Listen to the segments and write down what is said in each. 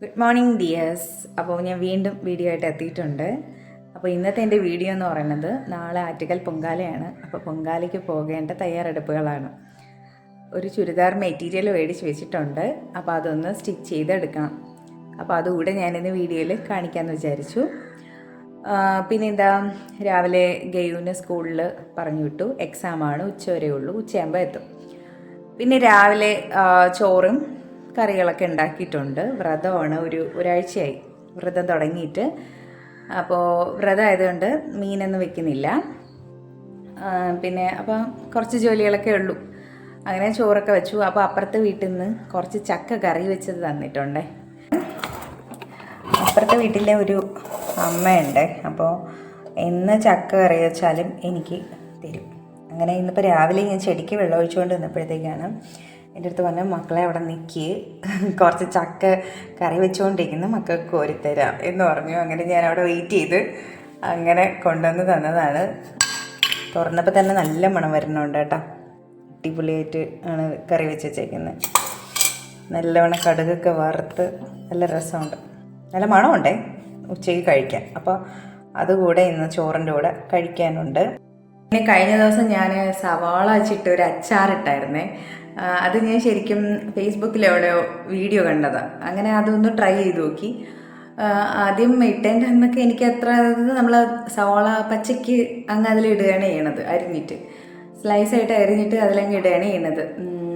Good morning dears. അപ്പോൾ ഞാൻ വീണ്ടും വീഡിയോ ആയിട്ട് എത്തിയിട്ടുണ്ട്. അപ്പോൾ ഇന്നത്തെ എൻ്റെ വീഡിയോ എന്ന് പറയുന്നത് നാളെ ആറ്റുകാൽ പൊങ്കാലയാണ്. അപ്പോൾ പൊങ്കാലയ്ക്ക് പോകേണ്ട തയ്യാറെടുപ്പുകളാണ്. ഒരു ചുരിദാർ മെറ്റീരിയൽ മേടിച്ച് വെച്ചിട്ടുണ്ട്. അപ്പോൾ അതൊന്ന് സ്റ്റിച്ച് ചെയ്തെടുക്കണം. അപ്പോൾ അതുകൂടെ ഞാനിന്ന് വീഡിയോയിൽ കാണിക്കാമെന്ന് വിചാരിച്ചു. പിന്നെ എന്താ, രാവിലെ ഗെയ്യൂന് സ്കൂളിൽ പറഞ്ഞു വിട്ടു. എക്സാമാണ്, ഉച്ചവരെ ഉള്ളൂ, ഉച്ചയാകുമ്പോൾ എത്തും. പിന്നെ രാവിലെ ചോറും കറികളൊക്കെ ഉണ്ടാക്കിയിട്ടുണ്ട്. വ്രതമാണ്, ഒരാഴ്ചയായി വ്രതം തുടങ്ങിയിട്ട്. അപ്പോൾ വ്രതം ആയതുകൊണ്ട് മീനൊന്നും വെക്കുന്നില്ല. പിന്നെ അപ്പോൾ കുറച്ച് ജോലികളൊക്കെ ഉള്ളൂ. അങ്ങനെ ചോറൊക്കെ വെച്ചു. അപ്പോൾ അപ്പുറത്തെ വീട്ടിൽ നിന്ന് കുറച്ച് ചക്ക കറി വെച്ചത് തന്നിട്ടുണ്ട്. അപ്പുറത്തെ വീട്ടിലെ ഒരു അമ്മയുണ്ട്. അപ്പോൾ എന്ന് ചക്ക കറി വെച്ചാലും എനിക്ക് തരും. അങ്ങനെ ഇന്നിപ്പോൾ രാവിലെ ഞാൻ ചെടിക്ക് വെള്ളം ഒഴിച്ചുകൊണ്ട് നിന്നപ്പോഴത്തേക്കാണ് എൻ്റെ അടുത്ത് പറഞ്ഞ മക്കളെ അവിടെ നിൽക്കി, കുറച്ച് ചക്ക കറി വെച്ചുകൊണ്ടിരിക്കുന്നു, മക്കൾക്ക് കോരിത്തരാം എന്ന് പറഞ്ഞു. അങ്ങനെ ഞാൻ അവിടെ വെയിറ്റ് ചെയ്ത് അങ്ങനെ കൊണ്ടുവന്ന് തന്നതാണ്. തുറന്നപ്പോൾ തന്നെ നല്ല മണം വരുന്നുണ്ട് കേട്ടോ. അടിപൊളിയായിട്ട് ആണ് കറി വെച്ച് വെച്ചേക്കുന്നത്. നല്ലവണ്ണം കടുകൊക്കെ വറുത്ത് നല്ല രസമുണ്ട്, നല്ല മണമുണ്ടേ ഉച്ചയ്ക്ക് കഴിക്കാൻ. അപ്പോൾ അതുകൂടെ ഇന്ന് ചോറിൻ്റെ കൂടെ കഴിക്കാനുണ്ട്. പിന്നെ കഴിഞ്ഞ ദിവസം ഞാൻ സവാള വെച്ചിട്ട് ഒരു അച്ചാറിട്ടായിരുന്നേ. അത് ഞാൻ ശരിക്കും ഫേസ്ബുക്കിലെവിടെ വീഡിയോ കണ്ടതാണ്. അങ്ങനെ അതൊന്ന് ട്രൈ ചെയ്ത് നോക്കി. ആദ്യം ഇട്ടേൻ്റെ അന്നൊക്കെ എനിക്ക് അത്ര നമ്മൾ സവാള പച്ചയ്ക്ക് അങ്ങ് അതിലിടുകയാണ് ചെയ്യണത്, അരിഞ്ഞിട്ട് സ്ലൈസായിട്ട് അരിഞ്ഞിട്ട് അതിലങ്ങ് ഇടുകയാണ് ചെയ്യണത്.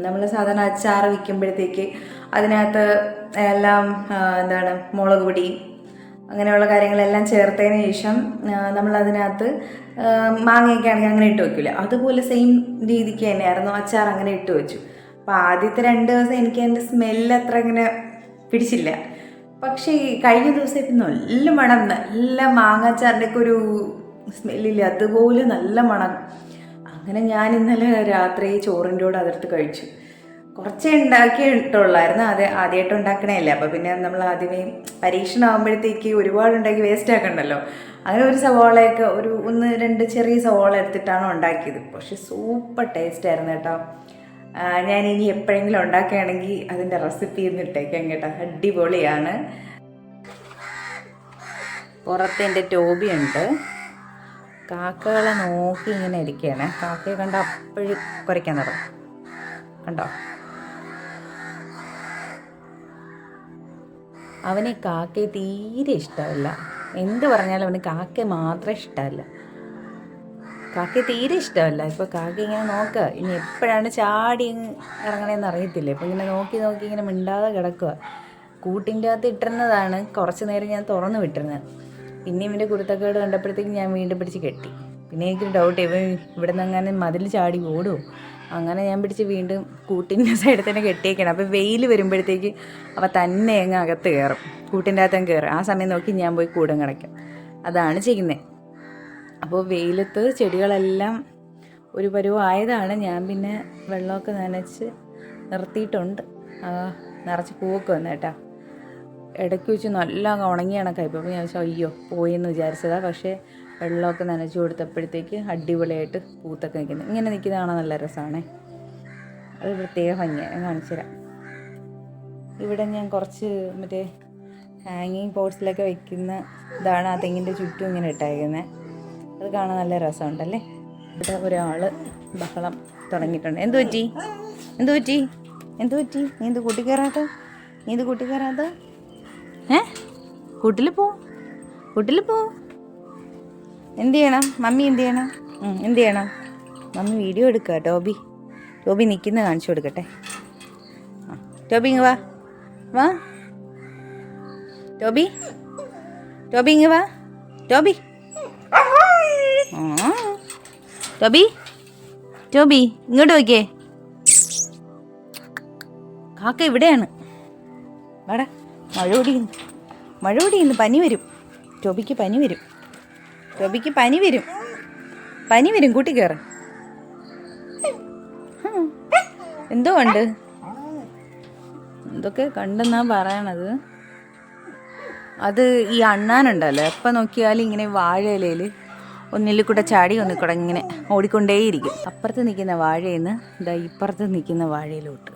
നമ്മൾ സാധാരണ അച്ചാർ വയ്ക്കുമ്പോഴത്തേക്ക് അതിനകത്ത് എല്ലാം എന്താണ് മുളക് പൊടി അങ്ങനെയുള്ള കാര്യങ്ങളെല്ലാം ചേർത്തതിന് ശേഷം നമ്മളതിനകത്ത് മാങ്ങയൊക്കെ ആണെങ്കിൽ അങ്ങനെ ഇട്ട് വയ്ക്കില്ല. അതുപോലെ സെയിം രീതിക്ക് തന്നെയായിരുന്നു അച്ചാർ അങ്ങനെ ഇട്ട് വെച്ചു. അപ്പോൾ ആദ്യത്തെ 2 ദിവസം എനിക്ക് അതിൻ്റെ സ്മെല്ല് അത്ര ഇങ്ങനെ പിടിച്ചില്ല. പക്ഷേ ഈ കഴിഞ്ഞ ദിവസം ഇപ്പം നല്ല മണം, നല്ല മാങ്ങാച്ചാറിൻ്റെയൊക്കെ ഒരു സ്മെല്ലില്ല, അതുപോലെ നല്ല മണം. അങ്ങനെ ഞാൻ ഇന്നലെ രാത്രി ചോറിൻ്റെ കൂടെ അതെടുത്ത് കഴിച്ചു. കുറച്ചേ ഉണ്ടാക്കിയിട്ടുള്ളായിരുന്നു. അത് ആദ്യമായിട്ട് ഉണ്ടാക്കണേയല്ല. അപ്പോൾ പിന്നെ നമ്മൾ ആദ്യമേ പരീക്ഷണമാകുമ്പോഴത്തേക്ക് ഒരുപാട് ഉണ്ടാക്കി വേസ്റ്റ് ആക്കണ്ടല്ലോ. അങ്ങനെ ഒരു സവാളയൊക്കെ 1-2 ചെറിയ സവാള എടുത്തിട്ടാണ് ഉണ്ടാക്കിയത്. പക്ഷെ സൂപ്പർ ടേസ്റ്റ് ആയിരുന്നു കേട്ടോ. ഞാൻ ഇനി എപ്പോഴെങ്കിലും ഉണ്ടാക്കുകയാണെങ്കിൽ അതിൻ്റെ റെസിപ്പി ഒന്ന് ഇട്ടേക്കാം കേട്ടോ, അടിപൊളിയാണ്. പുറത്ത് എൻ്റെ ടോബിയുണ്ട്. കാക്കകളെ നോക്കി ഇങ്ങനെ ഇരിക്കുകയാണ്. കാക്കയെ കണ്ട അപ്പോഴും കുരയ്ക്കാൻ തുടങ്ങും, കണ്ടോ. അവന് കാക്കയെ തീരെ ഇഷ്ടമല്ല. എന്ത് പറഞ്ഞാലും അവന് കാക്കയെ മാത്രമേ ഇഷ്ടമല്ല. കാക്കയെ തീരെ ഇഷ്ടമല്ല. ഇപ്പോൾ കാക്ക ഇങ്ങനെ നോക്കുക, ഇനി എപ്പോഴാണ് ചാടി ഇറങ്ങണേന്ന് അറിയത്തില്ല. ഇപ്പോൾ ഇങ്ങനെ നോക്കി നോക്കി ഇങ്ങനെ മിണ്ടാതെ കിടക്കുക. കൂട്ടിൻ്റെ അകത്ത് ഇട്ടിരുന്നതാണ്, കുറച്ച് നേരം ഞാൻ തുറന്ന് വിട്ടിരുന്നത്. പിന്നെ ഇവൻ്റെ കുരുത്തക്കേട് കണ്ടപ്പോഴത്തേക്ക് ഞാൻ വീണ്ടും പിടിച്ച് കെട്ടി. പിന്നെ എനിക്കൊരു ഡൗട്ട്, ഇവൻ ഇവിടെ നിന്ന് അങ്ങനെ മതിൽ ചാടി ഓടുമോ. അങ്ങനെ ഞാൻ പിടിച്ച് വീണ്ടും കൂട്ടിൻ്റെ സൈഡിൽ തന്നെ കെട്ടിയേക്കണം. അപ്പോൾ വെയിൽ വരുമ്പോഴത്തേക്ക് അവ തന്നെ അങ്ങ് അകത്ത് കയറും, കൂട്ടിൻ്റെ അകത്തങ്ങ് കയറും. ആ സമയം നോക്കി ഞാൻ പോയി കൂടം കിടക്കും. അതാണ് ചെയ്യുന്നത്. അപ്പോൾ വെയിലത്ത് ചെടികളെല്ലാം ഒരു പരുവമായതാണ്. ഞാൻ പിന്നെ വെള്ളമൊക്കെ നനച്ച് നിർത്തിയിട്ടുണ്ട്. നിറച്ച് പൂവൊക്കെ വന്നു കേട്ടോ. ഇടയ്ക്ക് വെച്ച് നല്ല ഉണങ്ങിയ കണക്കായിപ്പോൾ. അപ്പോൾ ഞാൻ അയ്യോ പോയെന്ന് വിചാരിച്ചതാണ്. പക്ഷേ വെള്ളമൊക്കെ നനച്ചു കൊടുത്തപ്പോഴത്തേക്ക് അടിപൊളിയായിട്ട് പൂത്തൊക്കെ നിൽക്കുന്നത്. ഇങ്ങനെ നിൽക്കുന്ന കാണാൻ നല്ല രസമാണേ. അത് പ്രത്യേക ഭംഗിയാണ്, ഞാൻ കാണിച്ചു തരാം. ഇവിടെ ഞാൻ കുറച്ച് മറ്റേ ഹാങ്ങിങ് പോട്ട്സിലൊക്കെ വെക്കുന്ന ഇതാണ്. ആ തെങ്ങിൻ്റെ ചുറ്റും ഇങ്ങനെ ഇട്ടേക്കുന്നത്. അത് കാണാൻ നല്ല രസമുണ്ടല്ലേ. ഇവിടെ ഒരാൾ ബഹളം തുടങ്ങിയിട്ടുണ്ട്. എന്തു പറ്റി നീ എന്ത് കൂട്ടിക്കയറാത്ത കൂട്ടിൽ പോ. എന്ത് ചെയ്യണം മമ്മി, എന്ത് ചെയ്യണം മമ്മി? വീഡിയോ എടുക്കുക. ടോബി നിൽക്കുന്ന കാണിച്ചു കൊടുക്കട്ടെ. ടോബി ഇങ്ങ് വാ ടോബി ഇങ്ങ് വാ. ടോബി ഇങ്ങോട്ട് നോക്കിയേ. കാക്ക ഇവിടെയാണ്. വാടാ, മഴ പൊടിയുന്നു. പനി വരും ടോബിക്ക്, പനി വരും. കൂട്ടി കയറ്. എന്തോ ഉണ്ട്, എന്തൊക്കെ കണ്ടെന്നാ പറയണത്. അത് ഈ അണ്ണാനുണ്ടല്ലോ, എപ്പോൾ നോക്കിയാലും ഇങ്ങനെ വാഴയിലയിൽ ഒന്നിൽ കൂടെ ചാടി ഒന്നിൽ കൂടെ ഇങ്ങനെ ഓടിക്കൊണ്ടേയിരിക്കും. അപ്പുറത്ത് നിൽക്കുന്ന വാഴയിൽ നിന്ന് ഇതാ ഇപ്പുറത്ത് നിൽക്കുന്ന വാഴയിലോട്ട്.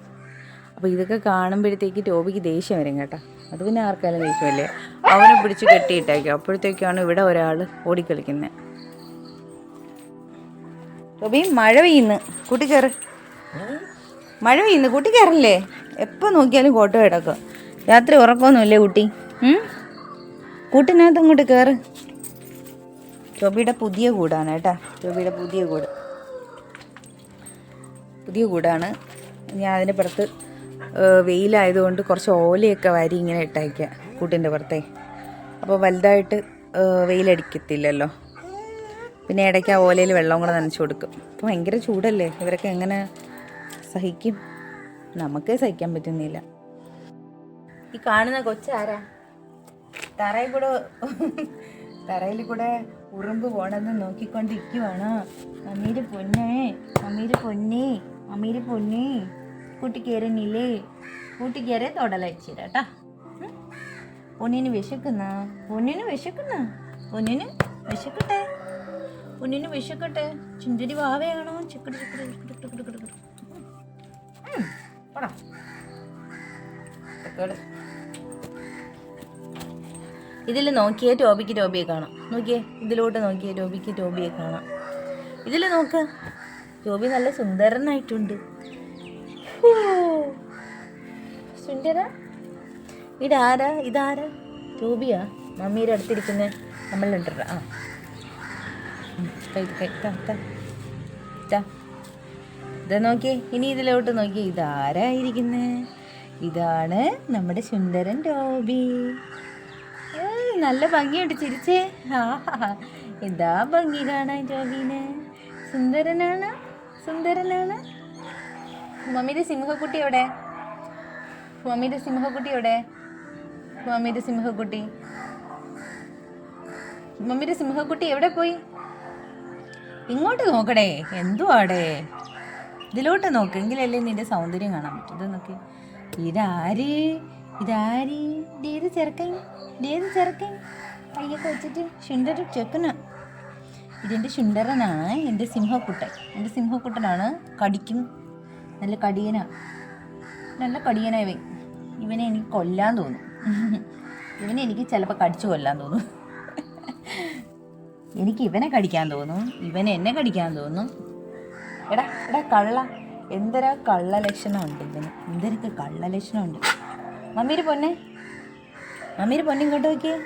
അപ്പോൾ ഇതൊക്കെ കാണുമ്പോഴത്തേക്ക് ടോബിക്ക് ദേഷ്യം വരും കേട്ടോ. അത് പിന്നെ ആർക്കാലും ദേഷ്യമല്ലേ. അവനെ പിടിച്ച് കെട്ടിയിട്ടേക്കും. അപ്പോഴത്തേക്കാണ് ഇവിടെ ഒരാൾ ഓടിക്കളിക്കുന്നത്. ടോബി മഴ പെയ്യുന്നു, കൂട്ടി കയറ്. മഴ പെയ്യുന്നു, കൂട്ടി കയറില്ലേ? എപ്പോൾ നോക്കിയാലും കോട്ട കിടക്കും. രാത്രി ഉറക്കമൊന്നുമില്ലേ കുട്ടി? കൂട്ടിനകത്ത് അങ്ങോട്ട് കയറ്. ടോബിയുടെ പുതിയ കൂടാണ് കേട്ടോ. ടോബിയുടെ പുതിയ കൂടാണ്. ഞാൻ അതിൻ്റെ പുറത്ത് വെയിലായതുകൊണ്ട് കുറച്ച് ഓലയൊക്കെ വാരി ഇങ്ങനെ ഇട്ടയക്കുക കൂട്ടിൻ്റെ പുറത്തേ. അപ്പോൾ വലുതായിട്ട് വെയിലടിക്കത്തില്ലല്ലോ. പിന്നെ ഇടയ്ക്ക് ആ ഓലയിൽ വെള്ളം കൂടെ നനച്ച് കൊടുക്കും. അപ്പോൾ ഭയങ്കര ചൂടല്ലേ, ഇവരൊക്കെ എങ്ങനെ സഹിക്കും? നമുക്കേ സഹിക്കാൻ പറ്റുന്നില്ല. ഈ കാണുന്ന കൊച്ചാരാ? തറയിൽ കൂടെ ഉറുമ്പ് പോണെന്ന് നോക്കിക്കൊണ്ടിരിക്കുവാണോ? അമ്മീര് പൊന്നേ കൂട്ടി കയറുന്നില്ലേ? കൂട്ടി കയറി തൊടലച്ചിട്ടാ. പൊന്നിന് വിശക്കട്ടെ. ചുണ്ടരി വാവയാണോ? ഇതിൽ നോക്കിയേ ടോബിയെ കാണാം. നോക്കിയേ, ഇതിലോട്ട് നോക്കിയേ ടോബിയെ കാണാം. ഇതിൽ നോക്ക്, ടോബി നല്ല സുന്ദരനായിട്ടുണ്ട്. സുന്ദര. ഇതാരാ? ടോബിയാ? മമ്മിയുടെ അടുത്തിരിക്കുന്ന നമ്മളുണ്ടോ? ഇതാ നോക്കിയേ, ഇനി ഇതിലോട്ട് നോക്കിയേ. ഇതാരായിരിക്കുന്നേ? ഇതാണ് നമ്മുടെ സുന്ദരൻ ടോബി. നല്ല ഭംഗിയുണ്ട്, ചിരിച്ചേ. എന്താ ഭംഗി കാണാൻ ടോബീന്. സുന്ദരനാണ്. മമ്മിയുടെ സിംഹക്കുട്ടി എവിടെ? മമ്മിയുടെ സിംഹക്കുട്ടി എവിടെ പോയി? ഇങ്ങോട്ട് നോക്കടേ. എന്തുവാടേ? ഇതിലോട്ട് നോക്ക്, എങ്കിലല്ലേ നിന്റെ സൗന്ദര്യം കാണാൻ പറ്റും. ഇത് നോക്കി. ഇതാര്? ഏത് ചെറുക്കൻ? കയ്യൊക്കെ വെച്ചിട്ട് ശുണ്ടര ചെക്കന. ഇതെൻ്റെ ശുണ്ടരനാണ്, എൻ്റെ സിംഹക്കുട്ടനാണ്. കടിക്കും. നല്ല കടിയനായി. ഇവനെ എനിക്ക് കൊല്ലാൻ തോന്നും. എനിക്ക് ചിലപ്പോൾ കടിച്ചു കൊല്ലാൻ തോന്നും. എനിക്ക് ഇവനെ കടിക്കാൻ തോന്നും, ഇവനെ എന്നെ കടിക്കാൻ തോന്നും. എടാ കള്ള, എന്തൊരാ കള്ള ലക്ഷണമുണ്ട് ഇവന്. എന്തൊക്കെ കള്ള ലക്ഷണമുണ്ട്. മമ്മീര് പൊന്നെ ഇങ്ങോട്ട് നോക്കിയേ.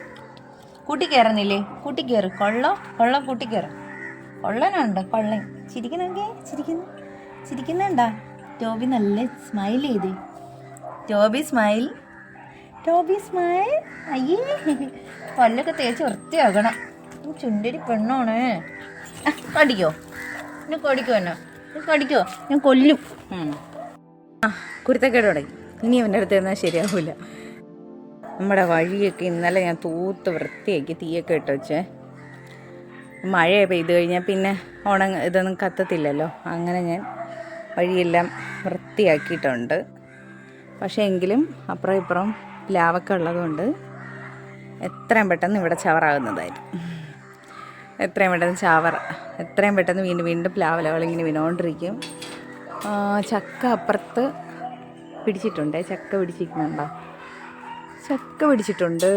കൂട്ടി കയറുന്നില്ലേ? കൂട്ടി കയറ്. കൊള്ള കൂട്ടി കയറ്. കൊള്ളനുണ്ട്, കൊള്ളൻ. ചിരിക്കുന്നുണ്ടാ? ടോബി നല്ല സ്മൈൽ ചെയ്തേ. Toby smile. അയ്യേ, പല്ലൊക്കെ തേച്ച് വൃത്തിയാക്കണം. ചുണ്ടരി പെണ്ണോണ്. കടിക്കോ? ഞാൻ കൊല്ലും. കുരുത്തക്കേട് തുടങ്ങി. ഇനി അവൻ്റെ അടുത്ത് എന്നാൽ ശരിയാവില്ല. നമ്മുടെ വഴിയൊക്കെ ഇന്നലെ ഞാൻ തൂത്ത് വൃത്തിയാക്കി തീയൊക്കെ ഇട്ട് വെച്ചേ. മഴ പെയ്ത് കഴിഞ്ഞാൽ പിന്നെ ഇതൊന്നും കത്തത്തില്ലല്ലോ. അങ്ങനെ ഞാൻ വഴിയെല്ലാം വൃത്തിയാക്കിയിട്ടുണ്ട്. പക്ഷേ എങ്കിലും അപ്പുറം ഇപ്പുറം പ്ലാവൊക്കെ ഉള്ളതുകൊണ്ട് എത്രയും പെട്ടെന്ന് ഇവിടെ ചവറാകുന്നതായിരുന്നു. എത്രയും പെട്ടെന്ന് വീണ്ടും പ്ലാവലകളിങ്ങനെ വീണുകൊണ്ടിരിക്കും. ചക്ക അപ്പുറത്ത് പിടിച്ചിട്ടുണ്ട്. ചക്ക പിടിച്ചിട്ടുണ്ട്.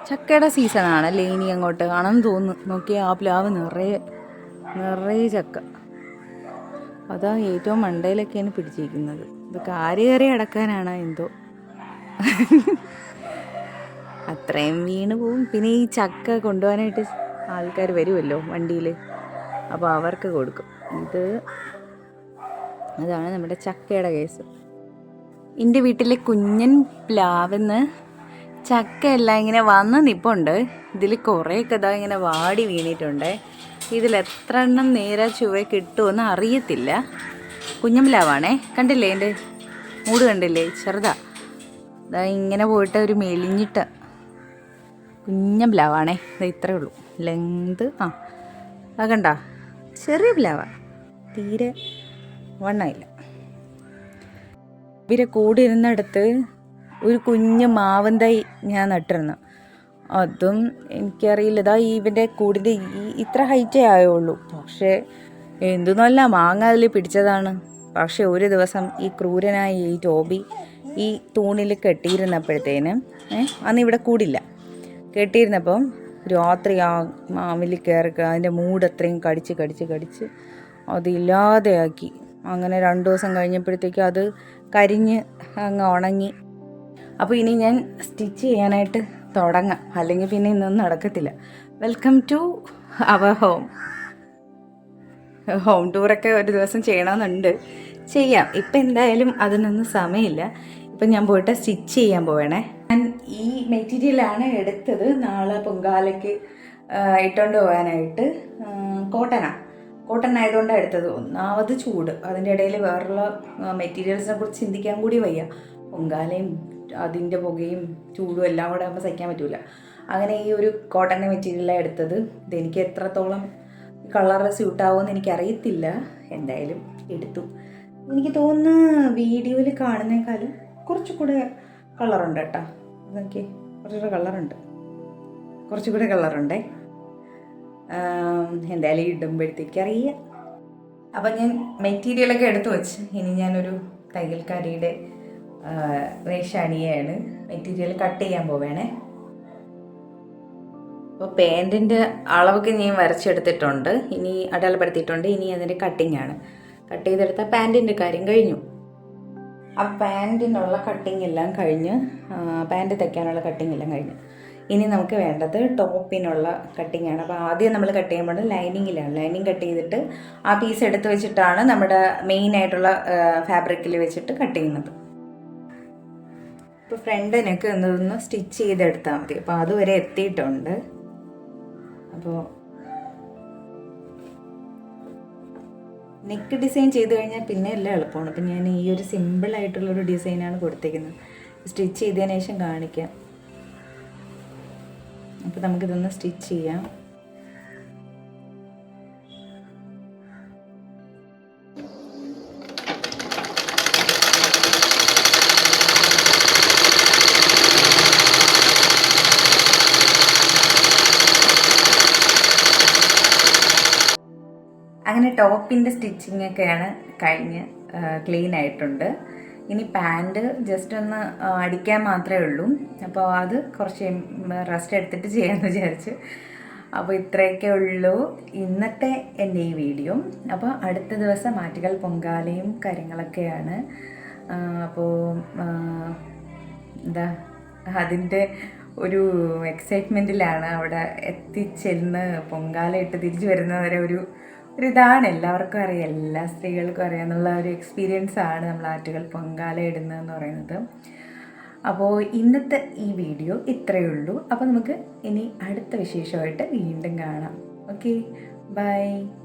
ചക്കയുടെ സീസണാണല്ലേ ഇനി അങ്ങോട്ട് ആണെന്ന് തോന്നുന്നു. നോക്കിയാൽ ആ പ്ലാവ് നിറയെ ചക്ക. അതാ ഏറ്റവും മണ്ടയിലൊക്കെയാണ് പിടിച്ചിരിക്കുന്നത്. ഇതൊക്കെ ആര് കയറി അടക്കാനാണ് എന്തോ. അത്രയും വീണ് പോവും. പിന്നെ ഈ ചക്ക കൊണ്ടുപോകാനായിട്ട് ആൾക്കാർ വരുമല്ലോ വണ്ടിയിൽ, അപ്പോൾ അവർക്ക് കൊടുക്കും. അതാണ് നമ്മുടെ ചക്കയുടെ കേസ്. എൻ്റെ വീട്ടിലെ കുഞ്ഞൻ പ്ലാവിന്ന് ചക്ക എല്ലാം ഇങ്ങനെ വന്ന് നിൽപ്പുണ്ട്. ഇതിൽ കുറേയൊക്കെ ഇതാ ഇങ്ങനെ വാടി വീണിട്ടുണ്ട്. ഇതിലെത്ര എണ്ണം നേരെ ചുവ കിട്ടുമെന്ന് അറിയത്തില്ല. കുഞ്ഞൻ പ്ലാവാണേ. കണ്ടില്ലേ എൻ്റെ മൂട്? കണ്ടില്ലേ? ചെറുതാ. ഇതാ ഇങ്ങനെ പോയിട്ട് ഒരു മെലിഞ്ഞിട്ട കുഞ്ഞൻ പ്ലാവാണേ. ഇത് ഇത്രയേ ഉള്ളൂ ലെങ്ത്. അത് കണ്ട, ചെറിയ പ്ലാവാ, തീരെ വണ്ണമില്ല. ഇവരെ കൂടി ഇരുന്നിടത്ത് ഒരു കുഞ്ഞ് മാവൻ തൈ ഞാൻ നട്ടിരുന്നു. അതും എനിക്കറിയില്ല, ഇതാ ഇവൻ്റെ കൂടിൻ്റെ ഇത്ര ഹൈറ്റേ ആയുള്ളൂ. പക്ഷേ എന്തു നല്ല മാങ്ങ അതിൽ പിടിച്ചതാണ്. പക്ഷേ ഒരു ദിവസം ഈ ക്രൂരനായ ഈ ടോബി ഈ തൂണിൽ കെട്ടിയിരുന്നപ്പോഴത്തേന് അന്ന് ഇവിടെ കൂടില്ല. കെട്ടിയിരുന്നപ്പം രാത്രി ആ മാവിൽ കയറി അതിൻ്റെ മൂട് അത്രയും കടിച്ച് അതില്ലാതെയാക്കി. അങ്ങനെ 2 ദിവസം കഴിഞ്ഞപ്പോഴത്തേക്കും അത് കരിഞ്ഞ് അങ്ങ് ഉണങ്ങി. അപ്പോൾ ഇനി ഞാൻ സ്റ്റിച്ച് ചെയ്യാനായിട്ട് തുടങ്ങാം, അല്ലെങ്കിൽ പിന്നെ ഇന്നൊന്നും നടക്കത്തില്ല. വെൽക്കം ടു അവർ ഹോം ടൂറൊക്കെ ഒരു ദിവസം ചെയ്യണമെന്നുണ്ട്, ചെയ്യാം. ഇപ്പം എന്തായാലും അതിനൊന്നും സമയമില്ല. ഇപ്പം ഞാൻ പോയിട്ട് സ്റ്റിച്ച് ചെയ്യാൻ പോവേണേ. ഞാൻ ഈ മെറ്റീരിയലാണ് എടുത്തത് നാളെ പൊങ്കാലയ്ക്ക് ഇട്ടുകൊണ്ട് പോകാനായിട്ട്. കോട്ടൺ ആയതുകൊണ്ടാണ് എടുത്തത്. ഒന്നാമത് ചൂട്, അതിൻ്റെ ഇടയിൽ വേറുള്ള മെറ്റീരിയൽസിനെ കുറിച്ച് ചിന്തിക്കാൻ കൂടി വയ്യ. പൊങ്കാലയും അതിൻ്റെ പുകയും ചൂടും എല്ലാം കൂടെ ആകുമ്പോൾ സഹിക്കാൻ പറ്റില്ല. അങ്ങനെ ഈ ഒരു കോട്ടൺ മെറ്റീരിയലാണ് എടുത്തത്. ഇതെനിക്ക് എത്രത്തോളം കളർ സ്യൂട്ടാവുമെന്ന് എനിക്കറിയത്തില്ല, എന്തായാലും എടുത്തു. എനിക്ക് തോന്നുന്നു വീഡിയോയിൽ കാണുന്നേക്കാളും കുറച്ചുകൂടെ കളറുണ്ട് കേട്ടോ. അതൊക്കെ കുറച്ചുകൂടെ കളറുണ്ടേ. എന്തായാലും ഇടുമ്പോഴത്തേക്ക് അറിയാം. അപ്പം ഞാൻ മെറ്റീരിയലൊക്കെ എടുത്തു വെച്ച് ഇനി ഞാനൊരു തയ്യൽക്കാരിയുടെ വേഷണിയാണ് മെറ്റീരിയൽ കട്ട് ചെയ്യാൻ പോവേണേ. അപ്പോൾ പാൻറ്റിൻ്റെ അളവൊക്കെ ഞാൻ വരച്ചെടുത്തിട്ടുണ്ട്, ഇനി അടയാളപ്പെടുത്തിയിട്ടുണ്ട്. ഇനി അതിൻ്റെ കട്ടിങ്ങാണ്. കട്ട് ചെയ്തെടുത്ത പാൻറ്റിൻ്റെ കാര്യം കഴിഞ്ഞു. ആ പാൻറ്റിനുള്ള കട്ടിങ് എല്ലാം കഴിഞ്ഞ്, പാൻറ്റ് തയ്ക്കാനുള്ള കട്ടിങ് എല്ലാം കഴിഞ്ഞു. ഇനി നമുക്ക് വേണ്ടത് ടോപ്പിനുള്ള കട്ടിങ്ങാണ്. അപ്പോൾ ആദ്യം നമ്മൾ കട്ട് ചെയ്യുമ്പോൾ ലൈനിങ്ങിലാണ്. ലൈനിങ് കട്ട് ചെയ്തിട്ട് ആ പീസ് എടുത്ത് വെച്ചിട്ടാണ് നമ്മുടെ മെയിനായിട്ടുള്ള ഫാബ്രിക്കിൽ വെച്ചിട്ട് കട്ട് ചെയ്യുന്നത്. ഇപ്പോൾ ഫ്രണ്ട് നെക്ക് എന്നതൊന്ന് സ്റ്റിച്ച് ചെയ്തെടുത്താൽ മതി. അപ്പോൾ അതുവരെ എത്തിയിട്ടുണ്ട്. അപ്പോൾ നെക്ക് ഡിസൈൻ ചെയ്ത് കഴിഞ്ഞാൽ പിന്നെ എല്ലാം എളുപ്പമാണ്. അപ്പം ഞാൻ ഈ ഒരു സിമ്പിളായിട്ടുള്ളൊരു ഡിസൈനാണ് കൊടുത്തേക്കുന്നത്. സ്റ്റിച്ച് ചെയ്തതിന് ശേഷം കാണിക്കാം. അപ്പോൾ നമുക്കിതൊന്ന് സ്റ്റിച്ച് ചെയ്യാം. അങ്ങനെ ടോപ്പിൻ്റെ സ്റ്റിച്ചിങ് ഒക്കെയാണ് കഴിഞ്ഞ് ക്ലീൻ ആയിട്ടുണ്ട്. ഇനി പാൻറ്റ് ജസ്റ്റ് ഒന്ന് അടിക്കാൻ മാത്രമേ ഉള്ളൂ. അപ്പോൾ അത് കുറച്ച് റെസ്റ്റ് എടുത്തിട്ട് ചെയ്യാമെന്ന് വിചാരിച്ച്. അപ്പോൾ ഇത്രയൊക്കെ ഉള്ളൂ ഇന്നത്തെ എൻ്റെ ഈ വീഡിയോ. അപ്പോൾ അടുത്ത ദിവസം ആറ്റുകാൽ പൊങ്കാലയും കാര്യങ്ങളൊക്കെയാണ്. അപ്പോൾ അതിൻ്റെ ഒരു എക്സൈറ്റ്മെൻറ്റിലാണ്. അവിടെ എത്തിച്ചെന്ന് പൊങ്കാല ഇട്ട് തിരിച്ചു വരുന്നവരെ ഒരിതാണ് എല്ലാവർക്കും അറിയാം, എല്ലാ സ്ത്രീകൾക്കും അറിയാമെന്നുള്ള ഒരു എക്സ്പീരിയൻസ് ആണ് നമ്മൾ ആറ്റുകാൽ പൊങ്കാല ഇടുന്നതെന്ന് പറയുന്നത്. അപ്പോൾ ഇന്നത്തെ ഈ വീഡിയോ ഇത്രയേ ഉള്ളൂ. അപ്പോൾ നമുക്ക് ഇനി അടുത്ത വിശേഷമായിട്ട് വീണ്ടും കാണാം. Okay, by.